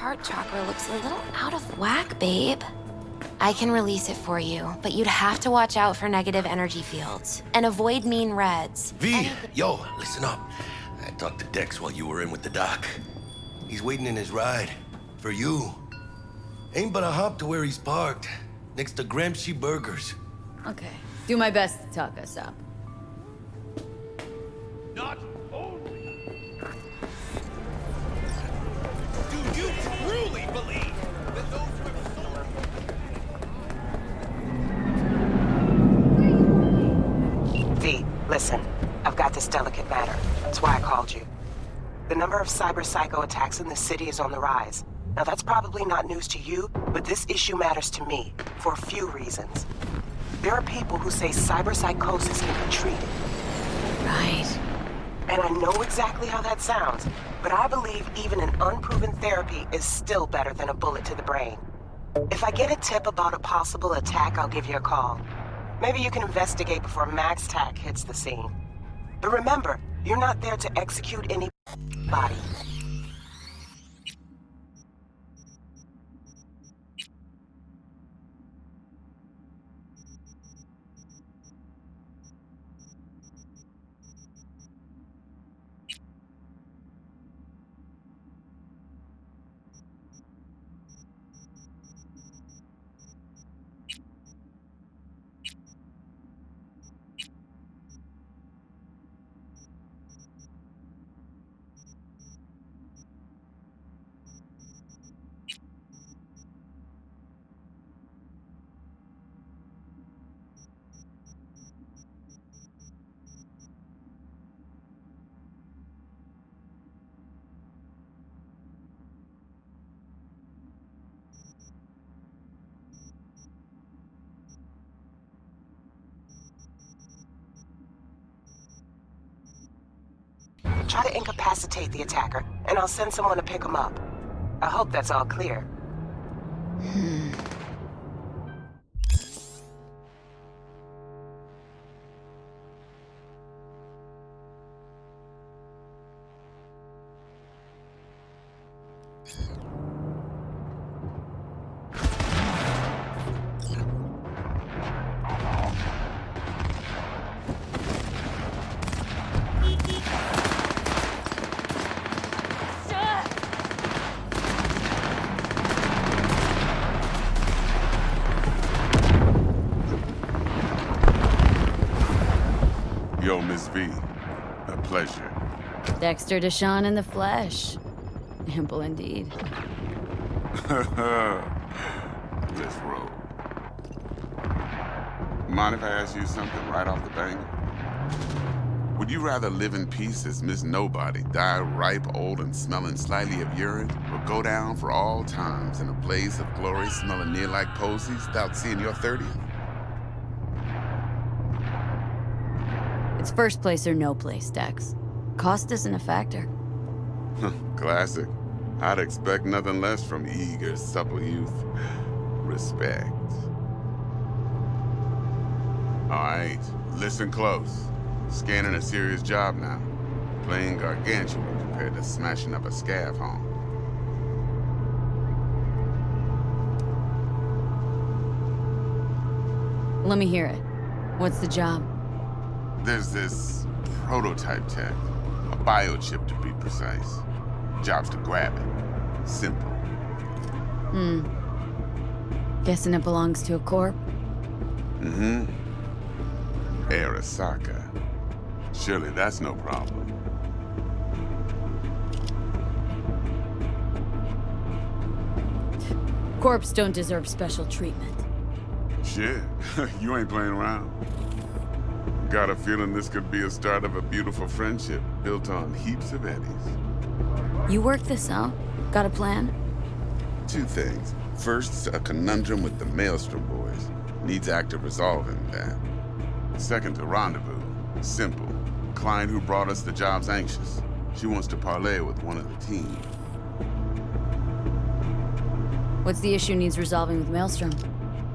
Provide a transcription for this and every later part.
heart chakra looks a little out of whack, babe. I can release it for you, but you'd have to watch out for negative energy fields and avoid mean reds. V, yo, listen up. I talked to Dex while you were in with the doc. He's waiting in his ride. For you. Ain't but a hop to where he's parked. Next to Gramsci Burgers. Okay. Do my best to talk us up. Not only... Do you truly believe that those who have sold... V, listen. I've got this delicate matter. That's why I called you. The number of cyber psycho attacks in the city is on the rise. Now that's probably not news to you, but this issue matters to me for a few reasons. There are people who say cyberpsychosis can be treated. Right. And I know exactly how that sounds, but I believe even an unproven therapy is still better than a bullet to the brain. If I get a tip about a possible attack, I'll give you a call. Maybe you can investigate before Max Tac hits the scene. But remember, you're not there to execute anybody. Try to incapacitate the attacker, and I'll send someone to pick him up. I hope that's all clear. Yo, Miss V. A pleasure. Dexter Deshawn in the flesh. Ample indeed. Let's roll. Mind if I ask you something right off the bang? Would you rather live in peace as Miss Nobody, die ripe, old, and smelling slightly of urine, or go down for all times in a blaze of glory smelling near like posies without seeing your 30th? It's first place or no place, Dex. Cost isn't a factor. Classic. I'd expect nothing less from eager, supple youth. Respect. All right, listen close. Scanning a serious job now. Playing gargantuan compared to smashing up a scav home. Let me hear it. What's the job? There's this prototype tech, a biochip to be precise. Job's to grab it. Simple. Guessing it belongs to a corp? Mm-hmm. Arasaka. Surely that's no problem. Corps don't deserve special treatment. Shit, you ain't playing around. Got a feeling this could be a start of a beautiful friendship built on heaps of eddies. You work this out? Got a plan? Two things. First, a conundrum with the Maelstrom boys. Needs active resolving that. Second, a rendezvous. Simple. Client who brought us the job's anxious. She wants to parlay with one of the team. What's the issue needs resolving with Maelstrom?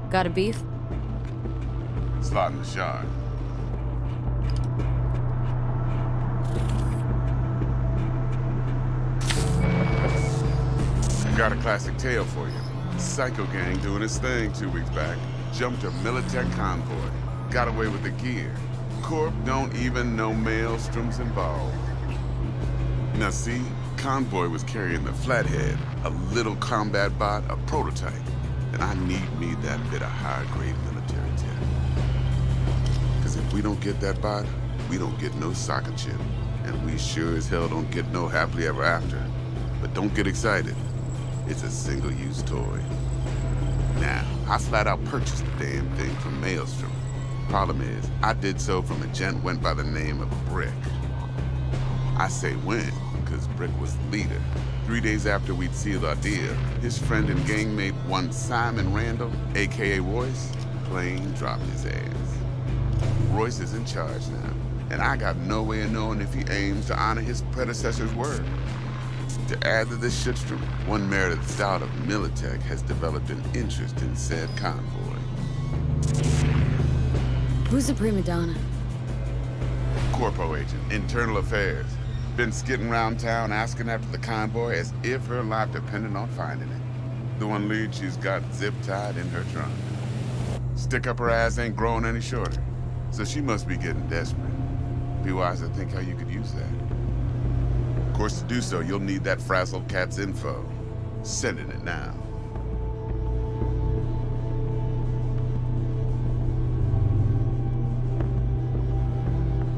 Got a beef? Slot in the shard. Got a classic tale for you. Psycho gang doing his thing 2 weeks back. Jumped a Militech convoy. Got away with the gear. Corp don't even know Maelstrom's involved. Now see, convoy was carrying the Flathead, a little combat bot, a prototype. And I need me that bit of high-grade military tech. Because if we don't get that bot, we don't get no soccer chip. And we sure as hell don't get no happily ever after. But don't get excited. It's a single-use toy. Now, I flat out purchased the damn thing from Maelstrom. Problem is, I did so from a gent went by the name of Brick. I say when, because Brick was the leader. 3 days after we'd sealed our deal, his friend and gangmate, one Simon Randall, aka Royce, plain dropped his ass. Royce is in charge now, and I got no way of knowing if he aims to honor his predecessor's word. To add to this shitstorm, one merited stout of Militech has developed an interest in said convoy. Who's the prima donna? Corpo agent, internal affairs. Been skidding around town asking after the convoy as if her life depended on finding it. The one lead she's got zip-tied in her trunk. Stick up her ass ain't growing any shorter, so she must be getting desperate. Be wise to think how you could use that. Of course, to do so, you'll need that frazzled cat's info. Sending it now.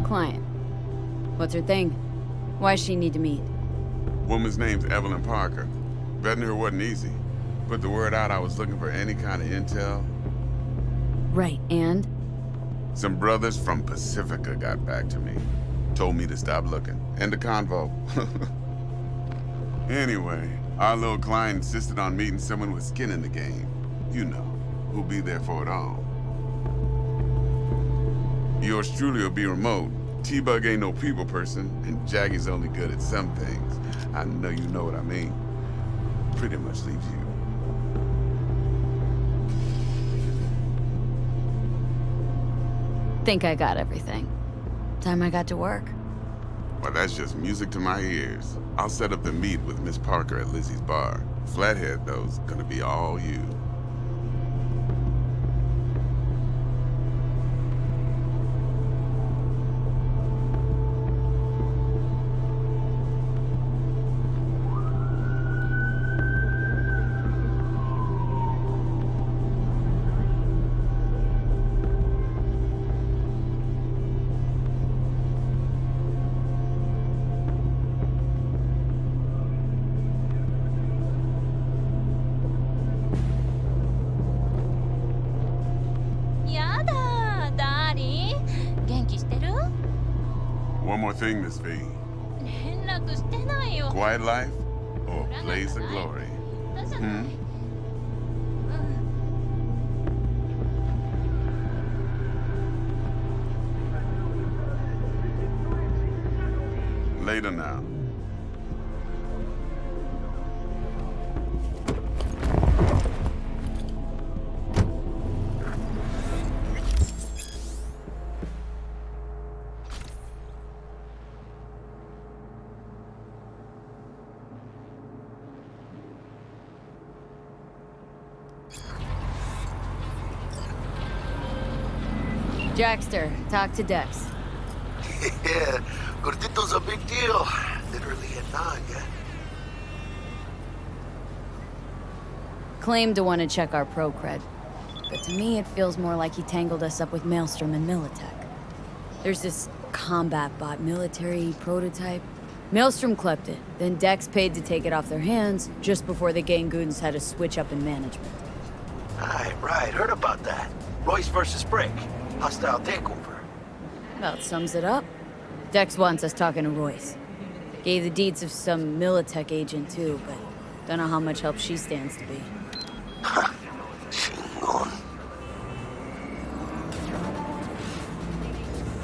Client. What's her thing? Why's she need to meet? Woman's name's Evelyn Parker. Betting her wasn't easy. Put the word out I was looking for any kind of intel. Right, and? Some brothers from Pacifica got back to me. Told me to stop looking. End of convo. Anyway, our little client insisted on meeting someone with skin in the game. You know, who'll be there for it all. Yours truly will be remote. T-Bug ain't no people person, and Jaggy's only good at some things. I know you know what I mean. Pretty much leaves you. Think I got everything. Time I got to work. Well, that's just music to my ears. I'll set up the meet with Miss Parker at Lizzie's bar. Flathead, though's gonna be all you. One more thing, Miss V. Quiet life or blaze of glory? Later now. Jackster, talk to Dex. Yeah, Gordito's a big deal. Literally a nod, yeah? Claimed to want to check our pro cred. But to me, it feels more like he tangled us up with Maelstrom and Militech. There's this combat bot military prototype. Maelstrom clept it, then Dex paid to take it off their hands just before the Gangoons had a switch up in management. Right, heard about that. Royce versus Brick. Hostile takeover. About sums it up. Dex wants us talking to Royce. Gave the deeds of some Militech agent too, but don't know how much help she stands to be. Chingon.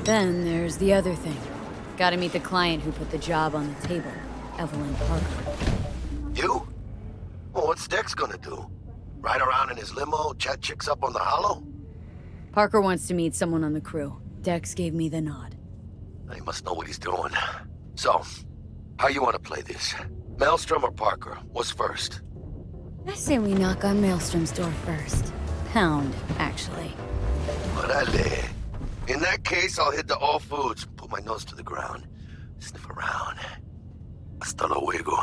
Then there's the other thing. Gotta meet the client who put the job on the table, Evelyn Parker. You? Well, what's Dex gonna do? Ride around in his limo, chat chicks up on the hollow? Parker wants to meet someone on the crew. Dex gave me the nod. He must know what he's doing. So, how you want to play this? Maelstrom or Parker? What's first? I say we knock on Maelstrom's door first. Pound, actually. Orale. In that case, I'll head to All Foods, put my nose to the ground, sniff around. Hasta luego.